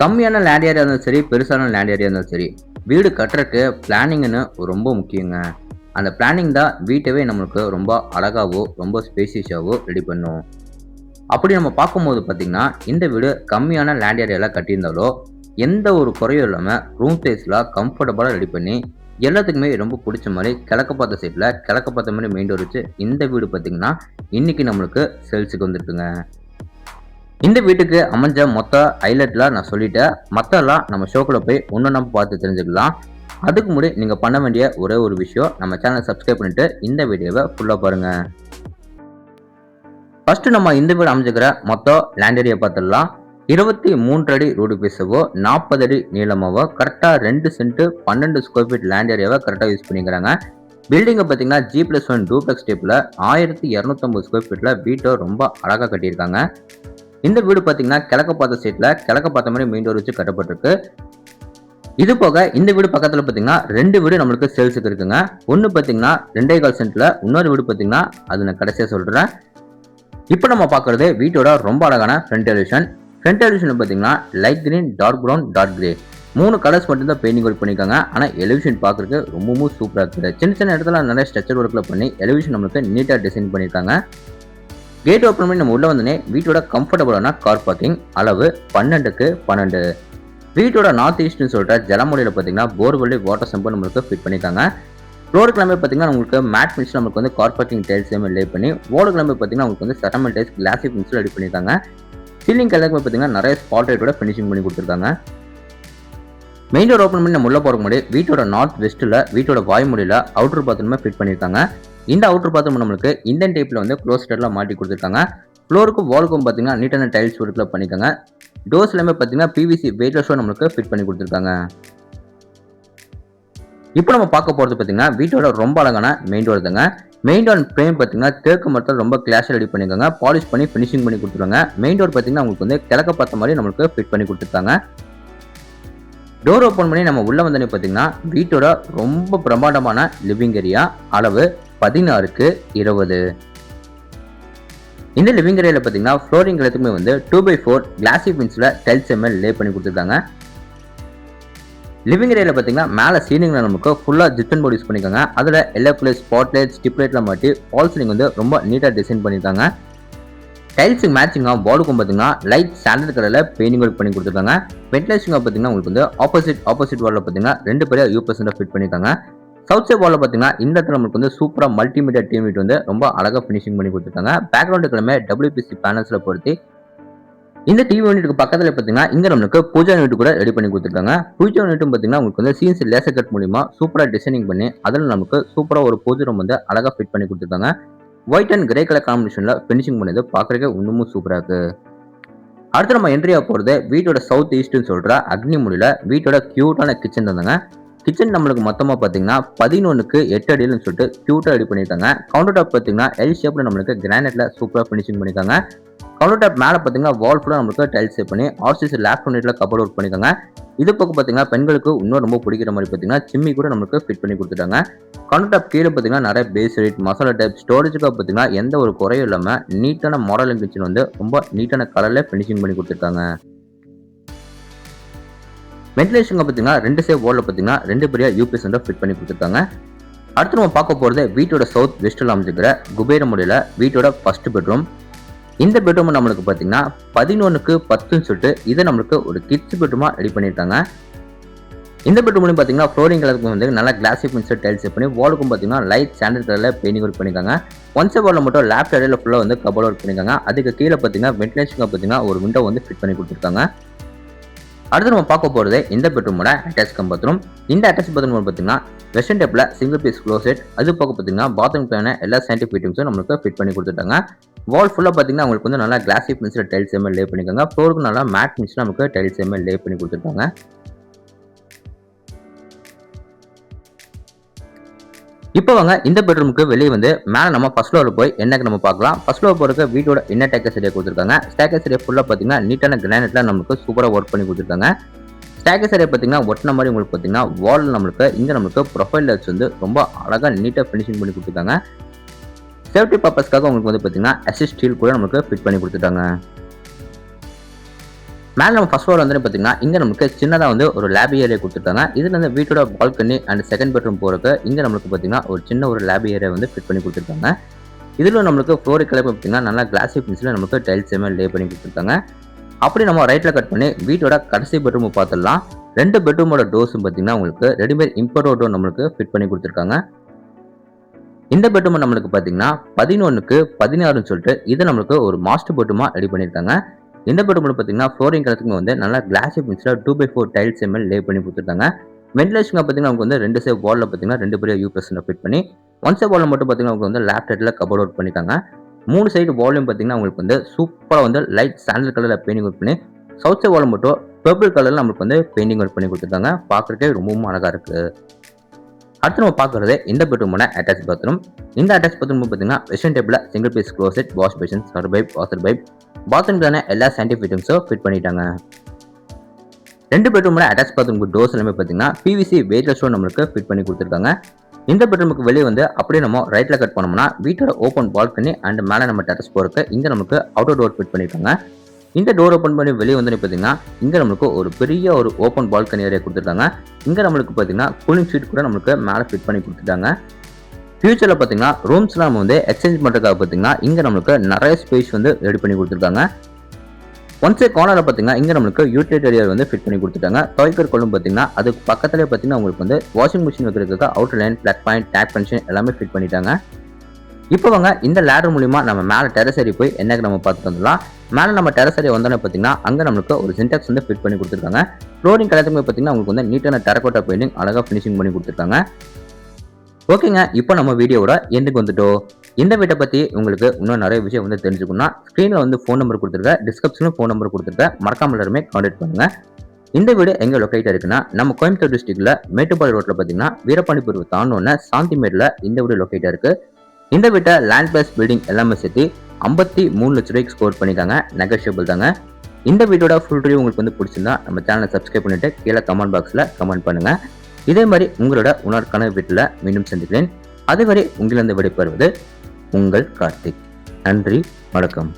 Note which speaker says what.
Speaker 1: கம்மியான land area இருந்தாலும் சரி, பெருசான லேண்ட் ஏரியா இருந்தாலும் சரி, வீடு கட்டுறக்கு பிளானிங்ன்னு ரொம்ப முக்கியங்க. அந்த பிளானிங் தான் வீட்டவே நம்மளுக்கு ரொம்ப அழகாவோ, ரொம்ப ஸ்பேசியஸாவோ ரெடி பண்ணும். அப்படி நம்ம பார்க்கும்போது பார்த்தீங்கன்னா, இந்த வீடு கம்மியான லேண்ட் ஏரியால கட்டியிருந்தாலோ, எந்த ஒரு குறையும் இல்லாம ரூம் சைஸ்ல கம்ஃபர்டபுளா ரெடி பண்ணி, எல்லாத்துக்குமே ரொம்ப புடிச்ச மாரி கிழக்கு பார்த்த சைட்ல, கிழக்கு பார்த்த மாரி மெயின் டோர் வச்சு இந்த வீடு பார்த்தீங்கன்னா, இன்னைக்கு நம்மளுக்கு சேல்ஸுக்கு வந்திருக்குங்க. இந்த வீட்டுக்கு அமைஞ்ச மொத்த ஹைலைட்லாம் நான் சொல்லிட்டேன். மத்தெல்லாம் நம்ம ஷோக்குள்ள போய் ஒண்ணொண்ணா பார்த்து தெரிஞ்சுக்கலாம். அதுக்கு முன்னாடி நீங்க பண்ண வேண்டிய ஒரே ஒரு விஷயம், நம்ம சேனலை சப்ஸ்கிரைப் பண்ணிட்டு இந்த வீடியோவை ஃபுல்லா பாருங்க. ஃபர்ஸ்ட் நம்ம இந்த வீடு அமைஞ்சுக்கிற மொத்தம் லேண்ட் ஏரியா பார்த்துடலாம். 23 அடி ரோடு பேசவோ, 40 அடி நீளமாவோ, கரெக்டா 2 சென்ட் 12 ஸ்கொயர் ஃபீட் லேண்ட் ஏரியாவை கரெக்டா யூஸ் பண்ணிக்கிறாங்க. பில்டிங்கை பார்த்தீங்கன்னா G+1 டூப்ளெக்ஸ் டைப்ல 1250 ஸ்கொயர் ஃபீட்ல வீட்டை ரொம்ப அழகா கட்டியிருக்காங்க. இந்த வீடு பார்த்தீங்கன்னா கிழக்கு பார்த்த சைட்ல கிழக்கு பார்த்த மாதிரி மெயின் டோர் வச்சு கட்டப்பட்டிருக்கு. இது போக இந்த வீடு பக்கத்துல பார்த்தீங்கன்னா 2 வீடு நம்மளுக்கு சேல்ஸுக்கு இருக்குங்க. ஒன்னு பார்த்தீங்கன்னா 2.25 சென்ட்ல, இன்னொரு வீடு பார்த்தீங்கன்னா அது நான் கடைசியா சொல்றேன். இப்போ நம்ம பார்க்கறது வீட்டோட ரொம்ப அழகான ஃப்ரண்ட் எலிவேஷன். ஃப்ரண்ட் எலிவேஷன் பார்த்தீங்கன்னா light green, dark brown, dark grey 3 colours மட்டும் தான் பெயிண்டிங் ஒர்க் பண்ணிருக்காங்க. ஆனா எலிவேஷன் பார்க்கறதுக்கு ரொம்பவும் சூப்பரா இருக்குது. சின்ன சின்ன இடத்துல நிறைய ஸ்ட்ரக்சர் ஒர்க்ல பண்ணி எலிவேஷன் நம்மளுக்கு நீட்டா டிசைன் பண்ணிருக்காங்க. கேட் ஓப்பன் பண்ணி நம்ம உள்ள வந்தோடனே வீட்டோட கம்ஃபர்டபுளான கார் பார்க்கிங் அளவு 12க்கு 12. வீட்டோட நார்த் ஈஸ்ட்னு சொல்ற ஜலமுறையில் பார்த்தீங்கன்னா போர்வெல் வாட்டர் சம்பு நம்மளுக்கு ஃபிட் பண்ணிருக்காங்க. ஃப்ளோர் கிளம்பி பார்த்தீங்கன்னா உங்களுக்கு மேட் ஃபினிஷ் நம்மளுக்கு வந்து கார் பார்க்கிங் டைல்ஸ் லே பண்ணி, வால் கிளம்பி பார்த்தீங்கன்னா உங்களுக்கு வந்து செரமல் டைல்ஸ் கிளாசி ஃபினிஷ் ரெடி பண்ணிருக்காங்க. சீலிங் கலருக்கு பார்த்தீங்கன்னா நிறைய ஸ்பாட் லைட்டோட ஃபினிஷிங் பண்ணி கொடுத்துருக்காங்க. மெயின் டோர் ஓப்பன் பண்ணி நம்ம உள்ள போறதுக்கு முன்னாடி வீட்டோட நார்த் வெஸ்ட்ல வீட்டோட வாய்மொழியில அவுட்டர் பாத்ரூமே ஃபிட் பண்ணிருக்காங்க. இந்த அவுட்டர் பாத்ரூம் நம்மளுக்கு இந்தியன் டைப்ல வந்து க்ளோஸ்டர்ல மாட்டி கொடுத்துருக்காங்க. ஃப்ளோருக்கும் வாலுக்கும் பார்த்தீங்கன்னா நீட்டான டைல்ஸ் ஒர்க்ல பண்ணிருக்காங்க. டோர்ஸ் எல்லாமே பார்த்தீங்கன்னா PVC வெயிட்லெஸ் நம்மளுக்கு ஃபிட் பண்ணி கொடுத்துருக்காங்க. இப்போ நம்ம பார்க்க போறது பார்த்தீங்கன்னா வீட்டோட ரொம்ப அழகான மெயின் டோர் தாங்க. மெயின் டோர் ஃப்ரேம் பார்த்தீங்கன்னா தேக்கு மரத்தில் ரொம்ப கிளாஸா ரெடி பண்ணிருக்காங்க. பாலிஷ் பண்ணி ஃபினிஷிங் பண்ணி கொடுத்துருக்காங்க. மெயின் டோர் பார்த்தீங்கன்னா உங்களுக்கு வந்து கிழக்க பார்த்த மாதிரி நம்மளுக்கு ஃபிட் பண்ணி கொடுத்துருக்காங்க. டோர் ஓப்பன் பண்ணி நம்ம உள்ள வந்தோடனே பார்த்தீங்கன்னா வீட்டோட ரொம்ப பிரம்மாண்டமான லிவிங் ஏரியா அளவு 16க்கு 20. இந்த லிவிங் ஏரியால பார்த்தீங்கன்னா ஃப்ளோரிங் எல்லாத்துக்குமே வந்து 2x4 கிளாசி ஃபினிஷ்ல டைல்ஸ் லே பண்ணி கொடுத்துருக்காங்க. லிவிங் ஏரியால பார்த்தீங்கன்னா மேலே சீலிங்ல நமக்கு ஃபுல்லா ஜிப்சன் போர்டு யூஸ் பண்ணிருக்காங்க. அதுல எல்லோ கலர் ஸ்பாட் லைட், ஸ்டிப் லைட்ல மாட்டி ஃபால் சீலிங் வந்து ரொம்ப நீட்டா டிசைன் பண்ணிருக்காங்க. டைல்ஸுக்கு மேட்சிங்கா வாலுக்கும் பார்த்தீங்கன்னா லைட் ஸ்டாண்டர்ட் கலர்ல பெயிண்டிங் ஒர்க் பண்ணி கொடுத்துருக்காங்க. வென்டிலேஷன் பார்த்தீங்கன்னா உங்களுக்கு வந்து ஆப்போசிட் வால்ல பார்த்தீங்கன்னா 2 பெரிய யூபிஎஸ் ஃபிட் பண்ணிருக்காங்க. சவுத் சைட் வால்ல பார்த்தீங்கன்னா இந்த இடத்துல நமக்கு வந்து சூப்பரா மல்டிமீடியா டிவி யூனிட் வந்து ரொம்ப அழகா ஃபினிஷிங் பண்ணி கொடுத்துருக்காங்க. பேக்ரவுண்டுக்குமே WPC பேனல்ஸ்ல பொருத்தி இந்த டிவி யூனிட்டுக்கு பக்கத்துல பார்த்தீங்கன்னா இங்க நம்மளுக்கு பூஜா யூனிட் கூட ரெடி பண்ணி கொடுத்துருக்காங்க. பூஜா யூனிட்டும் பார்த்தீங்கன்னா உங்களுக்கு வந்து CNC லேசர் கட் மூலியமா சூப்பரா டிசைனிங் பண்ணி அதில் நமக்கு சூப்பரா ஒரு பூஜை ரூம் வந்து அழகா ஃபிட் பண்ணி கொடுத்துருக்காங்க. ஒயிட் அண்ட் கிரே கலர் காம்பினேஷன்ல ஃபினிஷிங் பண்ணது பார்க்கறதுக்கு இன்னமும் சூப்பரா இருக்கு. அடுத்து நம்ம என்ட்ரியா போறது வீட்டோட சவுத் ஈஸ்ட்னு சொல்ற அக்னி மூலையில வீட்டோட கியூட்டான கிச்சன் தாங்க. கிச்சன் நம்மளுக்கு மொத்தமா பாத்தீங்கன்னா 11க்கு 8 அடியில்னு சொல்லிட்டு கியூட்டா ரெடி பண்ணிருக்காங்க. கவுண்டர் டாப் பாத்தீங்கன்னா எல் ஷேப்ல நம்மளுக்கு கிரானைட்ல சூப்பரா ஃபினிஷிங் பண்ணிருக்காங்க. கவுண்டர் டாப் மேல பாத்தீங்கன்னா வால் ஃபுல்லா நம்மளுக்கு டைல்ஸ் பண்ணி RCC லேப் யூனிட்ல கபோர்ட் ஒர்க் பண்ணிருக்காங்க. இது பக்கம் பாத்தீங்கன்னா பெண்களுக்கு இன்னும் ரொம்ப பிடிக்கிற மாதிரி பாத்தீங்கன்னா சிம்மி கூட நம்மளுக்கு ஃபிட் பண்ணி கொடுத்துட்டாங்க. கவுண்டர் டாப் கீழே பாத்தீங்கன்னா நிறைய பேஸ் லைட், மசாலா டைப், ஸ்டோரேஜுக்கு பாத்தீங்கன்னா எந்த ஒரு குறையும் இல்லாம நீட்டான மாடலிங் கிச்சன் வந்து ரொம்ப நீட்டான கலர்ல ஃபினிஷிங் பண்ணி கொடுத்துருக்காங்க. வென்டிலேஷன் பார்த்தீங்கன்னா 2 சைடு வால்ல பார்த்தீங்கன்னா 2 பெரிய யூபிஎஸ் வந்து ஃபிட் பண்ணி கொடுத்துருக்காங்க. அடுத்து நம்ம பார்க்க போறது வீட்டோட சவுத் வெஸ்ட்ல அமைஞ்சிருக்கிற குபேர முறையில வீட்டோட ஃபர்ஸ்ட் பெட்ரூம். இந்த பெட்ரூம் நம்மளுக்கு பார்த்தீங்கன்னா 11க்கு 10ன்னு சொல்லிட்டு இதை நம்மளுக்கு ஒரு கிட்ஸ் பெட்ரூமா ரெடி பண்ணியிருக்காங்க. இந்த பெட்ரூம்லையும் பார்த்தீங்கன்னா ஃப்ளோரிங் கலருக்கு வந்து நல்லா கிளாசி ஃபினிஷ் டைல்ஸ் பண்ணி வாலுக்கும் பார்த்தீங்கன்னா லைட் ஸ்டாண்டர்ட் கலர்ல பெயிண்டிங் ஒர்க் பண்ணிருக்காங்க. ஒன் சைட் வால்ல மட்டும் லேஃப்ட் சைடுல ஃபுல்லா வந்து கபோர்ட் ஒர்க் பண்ணிருக்காங்க. அதுக்கு கீழே பார்த்தீங்கன்னா வென்டிலேஷனுக்கு பார்த்தீங்கன்னா ஒரு விண்டோ வந்து ஃபிட் பண்ணி கொடுத்துருக்காங்க. அடுத்து நம்ம பார்க்க போறது இந்த பெட்ரூமோட அட்டாச் பாத்ரூம். இந்த அட்டாச் பாத்ரூம் பார்த்தீங்கன்னா வெஸ்டர்ன் டைப்ல சிங்கிள் பீஸ் க்ளோசெட், அது போக பார்த்தீங்கன்னா பாத்ரூம் தேவையான எல்லா சயின்டிஃபிக் ஃபிட்டிங்ஸும் நம்மளுக்கு ஃபிட் பண்ணி கொடுத்துட்டாங்க. வால் ஃபுல்லா பார்த்தீங்கன்னா உங்களுக்கு வந்து நல்லா கிளாசி ஃபினிஷ்ல டைல்ஸ் லே பண்ணிருக்காங்க. ஃப்ளோருக்கு நல்லா மேட் ஃபினிஷ்ல நமக்கு டைல்ஸ் லே பண்ணி கொடுத்துருக்காங்க. இப்போ வாங்க இந்த பெட்ரூமுக்கு வெளியே வந்து மேலே நம்ம ஃபர்ஸ்ட் ஃப்ளோர் போய் என்னக்கு நம்ம பார்க்கலாம். ஃபர்ஸ்ட் ஃப்ளோர் போறதுக்கு வீட்டோட இன்னர் ஸ்டேர்கேஸ் ஏரியா கொடுத்துருக்காங்க. ஸ்டேர்கேஸ் ஏரியா ஃபுல்லா பார்த்தீங்கன்னா நீட்டான கிரானைட்ல நமக்கு சூப்பரா ஒர்க் பண்ணி கொடுத்துருக்காங்க. ஸ்டேர்கேஸ் ஏரியா பார்த்தீங்கன்னா ஒட்டின மாதிரி உங்களுக்கு பார்த்தீங்கன்னா வால் நம்மளுக்கு இங்க நமக்கு ப்ரொஃபைல் லைட்ஸ் வந்து ரொம்ப அழகா நீட்டா ஃபினிஷிங் பண்ணி கொடுத்துருக்காங்க. சேஃப்டி பர்பஸ்க்காக உங்களுக்கு வந்து பார்த்தீங்கன்னா அசிஸ்ட் ஸ்டீல் கூட நமக்கு ஃபிட் பண்ணி கொடுத்துட்டாங்க. மேலே நம்ம ஃபர்ஸ்ட் ஃப்ளோர் வந்து பார்த்தீங்கன்னா இங்கே நமக்கு சின்னதாக வந்து ஒரு லேப் ஏரியா கொடுத்துருக்காங்க. இதில் வந்து வீட்டோட பால்கனி அண்ட் செகண்ட் பெட்ரூம் போகிறதுக்கு இங்கே நம்மளுக்கு பார்த்தீங்கன்னா ஒரு சின்ன ஒரு லேப் ஏரியா வந்து ஃபிட் பண்ணி கொடுத்துருக்காங்க. இதில் நம்மளுக்கு ஃப்ளோர் கலர் பார்த்தீங்கன்னா நல்லா கிளாசி ஃபினிஷில் நமக்கு டைல்ஸ் லே பண்ணி கொடுத்துருக்காங்க. அப்படி நம்ம ரைட்டில் கட் பண்ணி வீட்டோட கடைசி பெட்ரூம் பார்த்துடலாம். 2 பெட்ரூமோட டோர்ஸும் பார்த்தீங்கன்னா உங்களுக்கு ரெடிமேட் இம்போர்ட் டோர் நம்மளுக்கு ஃபிட் பண்ணி கொடுத்துருக்காங்க. இந்த பெட்ரூம் நம்மளுக்கு பார்த்தீங்கன்னா 11க்கு 16ன்னு சொல்லிட்டு இது நம்மளுக்கு ஒரு மாஸ்டர் பெட்ரூமா ரெடி பண்ணியிருக்காங்க. இந்த பெட்ரூம்ல பார்த்தீங்கன்னா ஃப்ளோரிங் கலருக்கு வந்து நல்லா கிளாசி ஃபினிஷில் 2x4 டைல்ஸ் லே பண்ணி கொடுத்துருக்காங்க. வென்டிலேஷன் பார்த்தீங்கன்னா நமக்கு வந்து 2 சைடு வாலில் பார்த்தீங்கன்னா 2 பெரிய யூபிஎஸ் ஃபிட் பண்ணி ஒன் சைடு வாலில் மட்டும் பார்த்தீங்கன்னா உங்களுக்கு வந்து லேஃப்ட் சைடில் கபோர்ட் ஒர்க் பண்ணியிருக்காங்க. 3 சைடு வால்லையும் பார்த்தீங்கன்னா உங்களுக்கு வந்து சூப்பராக வந்து லைட் சாண்டல் கலரில் பெயிண்டிங் ஒர்க் பண்ணி சவுத் சைடு வால் மட்டும் பர்பிள் கலரில் நம்மளுக்கு வந்து பெயிண்டிங் ஒர்க் பண்ணி கொடுத்துருக்காங்க. பார்க்குறதுக்கே ரொம்பவும் அழகாக இருக்குது. அடுத்து நம்ம பார்க்குறது இந்த பெட்ரூமோட அட்டாச் பாத்ரூம். இந்த அட்டாச் பாத்ரூம் பார்த்தீங்கன்னா western table single piece closet, wash basin, sewer pipe, washer pipe, பாத்ரூம்க்கான எல்லா சானிட்டரி ஃபிட்டிங்ஸும் ஃபிட் பண்ணிட்டாங்க. 2 பெட்ரூமோட அட்டாச் பாத்ரூம் டோர்ஸ் எல்லாமே பார்த்தீங்கன்னா பிவிசி வெயிட்லெஸ் ஸ்டோன் நம்மளுக்கு ஃபிட் பண்ணி கொடுத்துருக்காங்க. இந்த பெட்ரூமுக்கு வெளியே வந்து அப்படியே நம்ம ரைட்டில் கட் பண்ணோம்னா வீட்டோட ஓப்பன் பால்கனி அண்ட் மேலே நம்ம டெரஸ் போகிறதுக்கு இங்கே நமக்கு அவுட்டர் டோர் ஃபிட் பண்ணியிருக்காங்க. இந்த டோர் ஓப்பன் பண்ணி வெளியே வந்து பார்த்தீங்கன்னா இங்கே நம்மளுக்கு ஒரு பெரிய ஒரு ஓப்பன் பால்கனி ஏரியா கொடுத்துருக்காங்க. இங்கே நம்மளுக்கு பார்த்தீங்கன்னா கூலிங் ஷீட் கூட நம்மளுக்கு மேலே ஃபிட் பண்ணி கொடுத்துட்டாங்க. ஃபியூச்சரில் பார்த்தீங்கன்னா ரூம்ஸ்லாம் நம்ம வந்து எக்ஸ்சேஞ்ச் பண்ணுறதுக்காக பார்த்தீங்கன்னா இங்கே நம்மளுக்கு நிறைய ஸ்பேஸ் வந்து ரெடி பண்ணி கொடுத்துருக்காங்க. ஒன் சைட் கார்னரில் பார்த்தீங்கன்னா இங்கே நம்மளுக்கு யூட்டிலிட்டி ஏரியா வந்து ஃபிட் பண்ணி கொடுத்துட்டாங்க. துவைக்கிற கொள்ளும் பார்த்தீங்கன்னா அதுக்கு பக்கத்துலேயே பார்த்தீங்கன்னா உங்களுக்கு வந்து வாஷிங் மிஷின் வைக்கிறதுக்கு outer line, plug point, tape connection எல்லாமே ஃபிட் பண்ணிட்டாங்க. இப்போ வாங்க இந்த லேடர் மூலிமா நம்ம மேலே டெரஸ் ஏறி போய் என்னக்கு நம்ம பார்த்துட்டு வந்துடலாம். மேலே நம்ம டெரஸ் ஏறி வந்தோன்னே பார்த்தீங்கன்னா அங்கே நம்மளுக்கு ஒரு சின்டெக்ஸ் வந்து ஃபிட் பண்ணி கொடுத்துருக்காங்க. ஃப்ளோரிங் கலத்துக்கு பார்த்தீங்கன்னா உங்களுக்கு வந்து நீட்டான டெரகோட்டா பெயிண்டிங் அழகாக ஃபினிஷிங் பண்ணி கொடுத்துருக்காங்க. ஓகேங்க, இப்போ நம்ம வீடியோவோட எண்டுக்கு வந்துட்டோம். இந்த வீட்டை பற்றி உங்களுக்கு இன்னும் நிறைய விஷயம் வந்து தெரிஞ்சுக்கணும்னா ஸ்க்ரீனில் வந்து ஃபோன் நம்பர் கொடுத்துருக்கேன், டிஸ்கிரிப்ஷனில் ஃபோன் நம்பர் கொடுத்துருக்கேன், மறக்காம எல்லாருமே கான்டாக்ட் பண்ணுங்க. இந்த வீடு எங்கே லொக்கேட் இருக்குன்னா நம்ம கோயம்புத்தூர் டிஸ்ட்ரிக்ட்ல மேட்டுப்பாளையம் ரோட்டில் பார்த்தீங்கன்னா வீரபாண்டிபுரம் தாண்டோன்னு சாந்திமேடில் இந்த வீடு லொக்கேட் இருக்கு. இந்த வீட்டை லேண்ட் பேஸ் பில்டிங் எல்லாமே சேர்த்து 53 லட்ச ரூபாய்க்கு ஸ்கோர் பண்ணிட்டாங்க. நெகோஷியபிள் தாங்க. இந்த வீடியோட ஃபுல் ரிவ்யூ உங்களுக்கு வந்து பிடிச்சிருந்தா நம்ம சேனலை சப்ஸ்கிரைப் பண்ணிட்டு கீழே கமெண்ட் பாக்ஸில் கமெண்ட் பண்ணுங்க. இதே மாதிரி உங்களோட உணர்க்கான வீட்டில் மீண்டும் சந்திக்கிறேன். அதுவரை உங்களிருந்து விடைபெறுவது உங்கள் கார்த்திக். நன்றி, வணக்கம்.